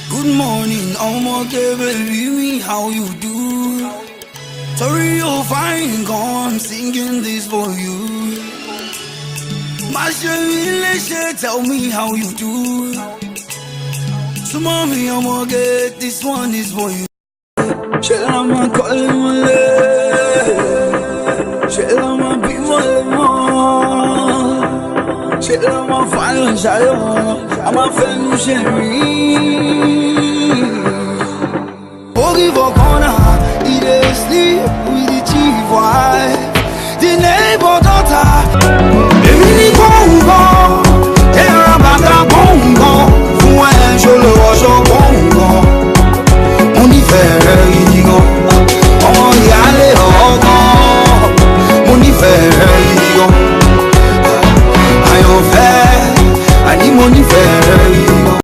Good morning, I'm okay, baby, me, how you do? Sorry you're fine, I'm singing this for you. My Sherry, tell me how you do. So mommy, I'm okay, this one is for you. Shalama calling my love, Shalama be my love, Shalama fire Shalom, I'm a fan of Sherry. Boogie for corner, he dey sleep with the chief wife, the neighbor daughter.